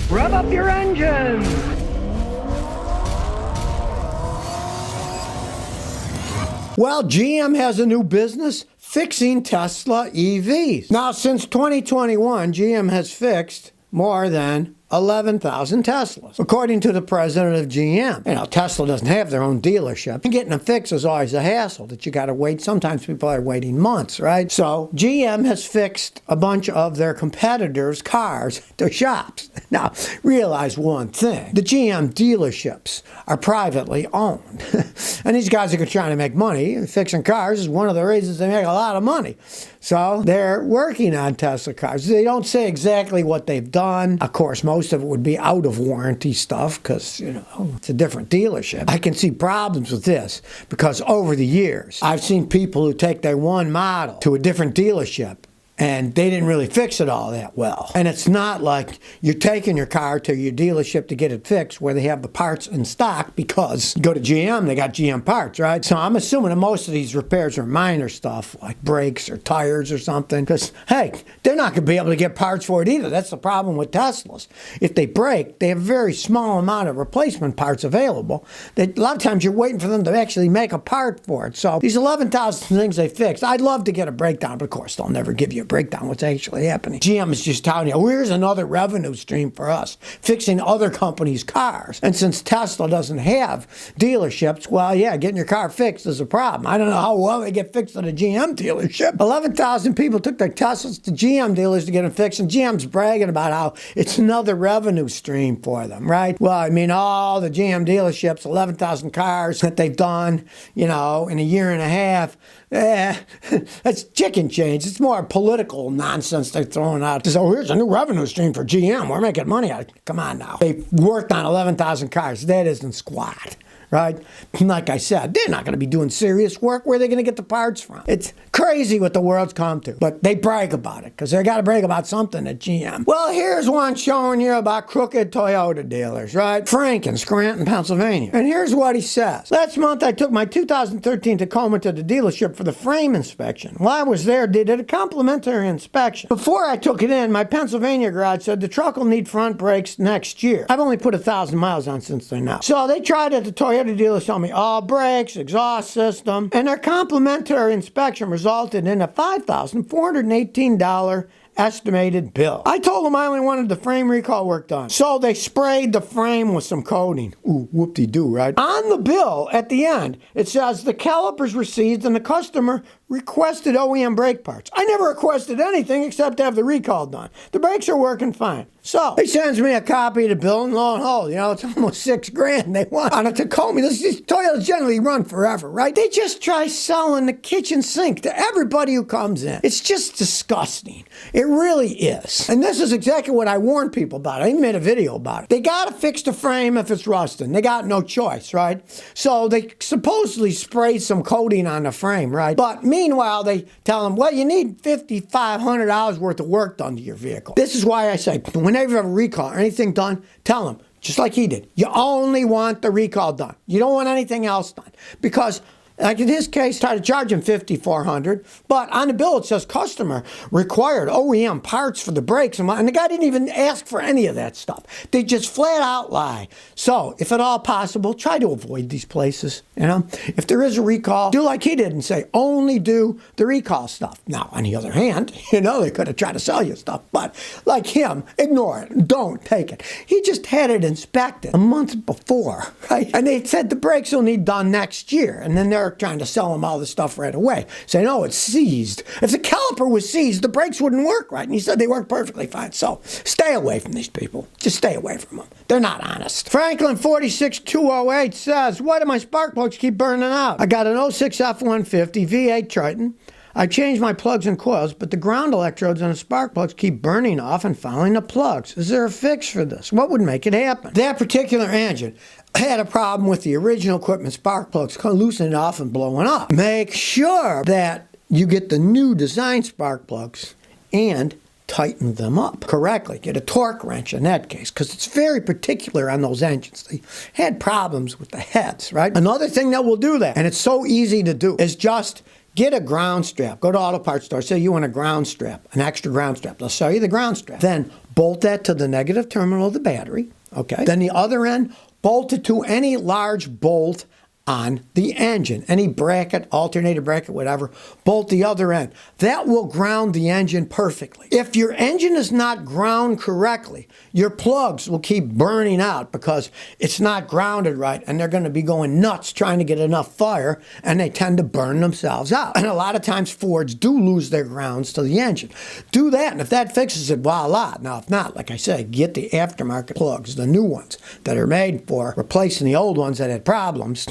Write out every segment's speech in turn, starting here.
Rev up your engines! Well, GM has a new business fixing Tesla EVs. Now, since 2021, GM has fixed more than 11,000 Teslas, according to the president of GM. You know, Tesla doesn't have their own dealership. And getting them fixed is always a hassle that you got to wait. Sometimes people are waiting months, right? So GM has fixed a bunch of their competitors' cars, their shops. Now, realize one thing. The GM dealerships are privately owned. And these guys are trying to make money. Fixing cars is one of the reasons they make a lot of money. So they're working on Tesla cars. They don't say exactly what they've done. Of course, most of it would be out of warranty stuff because, you know, it's a different dealership. I can see problems with this because over the years, I've seen people who take their one model to a different dealership and they didn't really fix it all that well. And it's not like you're taking your car to your dealership to get it fixed where they have the parts in stock, because you go to GM, they got GM parts, right? So I'm assuming that most of these repairs are minor stuff like brakes or tires or something, because, hey, they're not going to be able to get parts for it either. That's the problem with Teslas. If they break, they have a very small amount of replacement parts available. A lot of times you're waiting for them to actually make a part for it. So these 11,000 things they fixed, I'd love to get a breakdown, but of course they'll never give you breakdown what's actually happening. GM is just telling you, oh, here's another revenue stream for us, fixing other companies' cars. And since Tesla doesn't have dealerships, well, yeah, getting your car fixed is a problem. I don't know how well they get fixed at a GM dealership. 11,000 people took their Teslas to GM dealers to get them fixed, and GM's bragging about how it's another revenue stream for them, right? Well, I mean, all the GM dealerships, 11,000 cars that they've done, you know, in a year and a half, that's chicken change. It's more political nonsense they're throwing out. So here's a new revenue stream for GM. We're making money out of it. Come on now. They've worked on 11,000 cars. That isn't squat, right? Like I said, they're not going to be doing serious work. Where are they going to get the parts from? It's crazy what the world's come to. But they brag about it because they got to brag about something at GM. Well, here's one showing you about crooked Toyota dealers, right? Frank in Scranton, Pennsylvania. And here's what he says. Last month, I took my 2013 Tacoma to the dealership for the frame inspection. While I was there, they did a complimentary inspection. Before I took it in, my Pennsylvania garage said the truck will need front brakes next year. I've only put 1,000 miles on since then now. So they tried at the Toyota dealers, tell me all brakes, exhaust system, and their complimentary inspection resulted in a $5,418 estimated bill. I told them I only wanted the frame recall work done. So they sprayed the frame with some coating. Ooh, whoop-de-doo, right? On the bill, at the end, it says the calipers were seized and the customer requested OEM brake parts. I never requested anything except to have the recall done. The brakes are working fine. So he sends me a copy of the bill, and lo and behold, you know, it's almost $6,000 they want on a Tacoma. These Toyotas generally run forever, right? They just try selling the kitchen sink to everybody who comes in. It's just disgusting. It really is. And this is exactly what I warned people about. I even made a video about it. They got to fix the frame if it's rusting. They got no choice, right? So they supposedly sprayed some coating on the frame, right? But meanwhile, they tell them, well, you need $5,500 worth of work done to your vehicle. This is why I say, whenever you have a recall or anything done, tell them, just like he did, you only want the recall done. You don't want anything else done. Because, like in his case, try to charge him $5,400, but on the bill it says customer required OEM parts for the brakes, and the guy didn't even ask for any of that stuff. They just flat out lie. So, if at all possible, try to avoid these places. You know, if there is a recall, do like he did and say only do the recall stuff. Now, on the other hand, you know, they could have tried to sell you stuff, but like him, ignore it. Don't take it. He just had it inspected a month before, right? And they said the brakes will need done next year, and then they're trying to sell them all the stuff right away. Say, no, it's seized. If the caliper was seized, the brakes wouldn't work right. And he said they work perfectly fine. So stay away from these people. Just stay away from them. They're not honest. Franklin 46208 says, why do my spark plugs keep burning out? I got an 06 F-150 V8 Triton. I changed my plugs and coils, but the ground electrodes on the spark plugs keep burning off and fouling the plugs. Is there a fix for this? What would make it happen? That particular engine had a problem with the original equipment spark plugs loosening off and blowing up. Make sure that you get the new design spark plugs and tighten them up correctly. Get a torque wrench in that case, because it's very particular on those engines. They had problems with the heads, right? Another thing that will do that, and it's so easy to do, is just Get a ground strap. Go to auto parts store. Say you want a ground strap, an extra ground strap. They'll sell you the ground strap. Then bolt that to the negative terminal of the battery. Okay. Then the other end, bolt it to any large bolt on the engine. Any bracket, alternator bracket, whatever, bolt the other end. That will ground the engine perfectly. If your engine is not ground correctly, your plugs will keep burning out because it's not grounded right, and they're going to be going nuts trying to get enough fire, and they tend to burn themselves out. And a lot of times Fords do lose their grounds to the engine. Do that, and if that fixes it, voila. Now, if not, like I said, get the aftermarket plugs, the new ones that are made for replacing the old ones that had problems,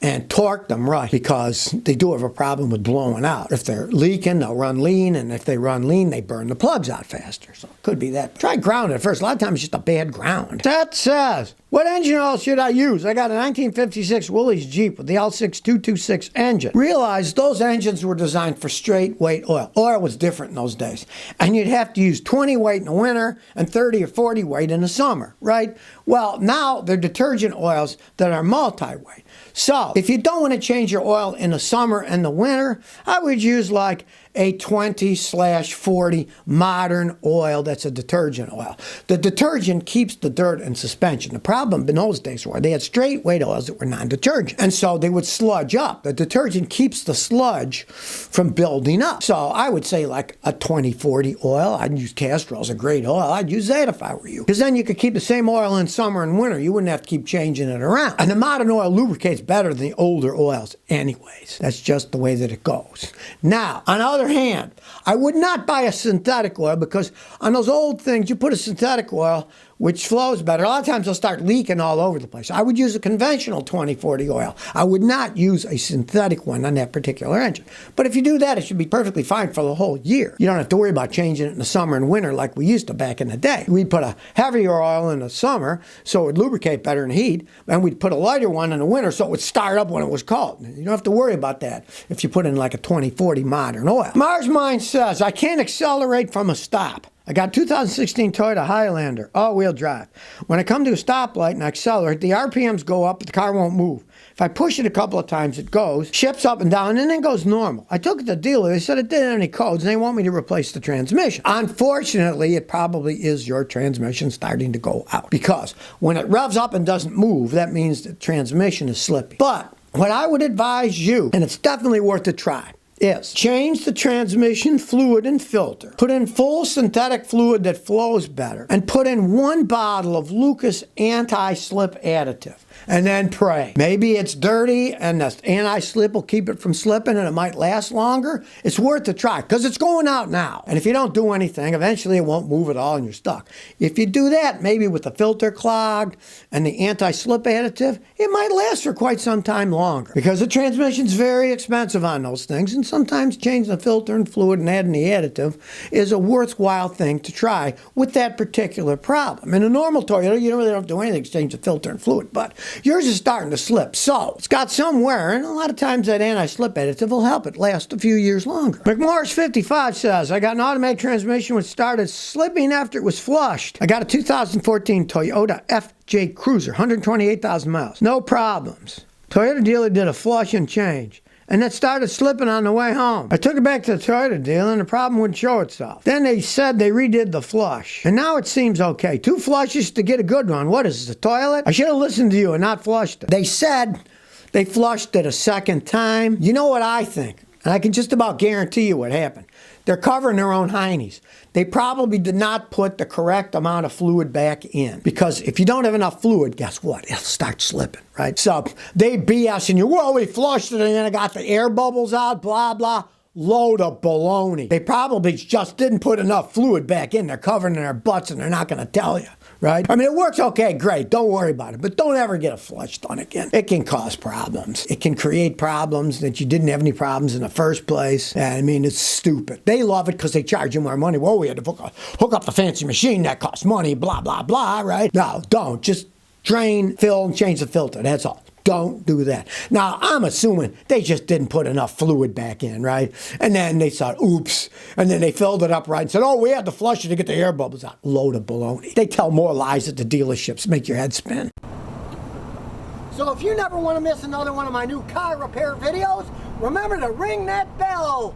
and torque them right, because they do have a problem with blowing out. If they're leaking, they'll run lean, and if they run lean, they burn the plugs out faster. So it could be that. Try grounding at first. A lot of times it's just a bad ground. That says, what engine oil should I use? I got a 1956 Willys Jeep with the L6226 engine. Realize those engines were designed for straight weight oil. Oil was different in those days. And you'd have to use 20 weight in the winter and 30 or 40 weight in the summer, right? Well, now they're detergent oils that are multi-weight. So if you don't want to change your oil in the summer and the winter, I would use like a 20/40 modern oil that's a detergent oil. The detergent keeps the dirt in suspension. The problem in those days was they had straight weight oils that were non-detergent, and so they would sludge up. The detergent keeps the sludge from building up. So I would say like a 20/40 oil. I'd use Castrol's a great oil. I'd use that if I were you, because then you could keep the same oil in summer and winter. You wouldn't have to keep changing it around. And the modern oil lubricates better than the older oils anyways. That's just the way that it goes. Now, on the other hand, I would not buy a synthetic oil, because on those old things, you put a synthetic oil which flows better. A lot of times they'll start leaking all over the place. I would use a conventional 20/40 oil. I would not use a synthetic one on that particular engine. But if you do that, it should be perfectly fine for the whole year. You don't have to worry about changing it in the summer and winter like we used to back in the day. We'd put a heavier oil in the summer so it would lubricate better in heat, and we'd put a lighter one in the winter so it would start up when it was cold. You don't have to worry about that if you put in like a 20/40 modern oil. Mars Mine says, I can't accelerate from a stop. I got a 2016 Toyota Highlander, all-wheel drive. When I come to a stoplight and I accelerate, the RPMs go up, but the car won't move. If I push it a couple of times, it goes, shifts up and down, and then goes normal. I took it to the dealer. They said it didn't have any codes, and they want me to replace the transmission. Unfortunately, it probably is your transmission starting to go out, because when it revs up and doesn't move, that means the transmission is slippy. But what I would advise you, and it's definitely worth a try, is change the transmission fluid and filter. Put in full synthetic fluid that flows better, and put in 1 bottle of Lucas anti-slip additive. And then pray. Maybe it's dirty and the anti-slip will keep it from slipping and it might last longer. It's worth a try, because it's going out now. And if you don't do anything, eventually it won't move at all and you're stuck. If you do that, maybe with the filter clogged and the anti-slip additive, it might last for quite some time longer, because the transmission's very expensive on those things, and sometimes changing the filter and fluid and adding the additive is a worthwhile thing to try with that particular problem. In a normal Toyota, you don't really have to do anything to change the filter and fluid, but yours is starting to slip, so it's got some wear, and a lot of times that anti-slip additive will help it last a few years longer. McMorris55 says, I got an automatic transmission which started slipping after it was flushed. I got a 2014 Toyota FJ Cruiser, 128,000 miles. No problems. Toyota dealer did a flush and change, and it started slipping on the way home. I took it back to the Toyota dealer, and the problem wouldn't show itself. Then they said they redid the flush, and now it seems okay. 2 flushes to get a good one. What is this, the toilet? I should have listened to you and not flushed it. They said they flushed it a second time. You know what I think? And I can just about guarantee you what happened. They're covering their own heinies. They probably did not put the correct amount of fluid back in, because if you don't have enough fluid, guess what? It'll start slipping, right? So they BSing you, well, we flushed it and then I got the air bubbles out, blah, blah. Load of baloney. They probably just didn't put enough fluid back in. They're covering their butts and they're not going to tell you, right? I mean, it works okay, great. Don't worry about it. But don't ever get a flush done again. It can cause problems. It can create problems that you didn't have any problems in the first place. And I mean, it's stupid. They love it because they charge you more money. Well, we had to hook up the fancy machine that costs money, blah, blah, blah, right? No, don't. Just drain, fill, and change the filter. That's all. Don't do that. Now, I'm assuming they just didn't put enough fluid back in, right? And then they thought, oops. And then they filled it up right and said, oh, we had to flush it to get the air bubbles out. Load of baloney. They tell more lies at the dealerships. Make your head spin. So if you never want to miss another one of my new car repair videos, remember to ring that bell.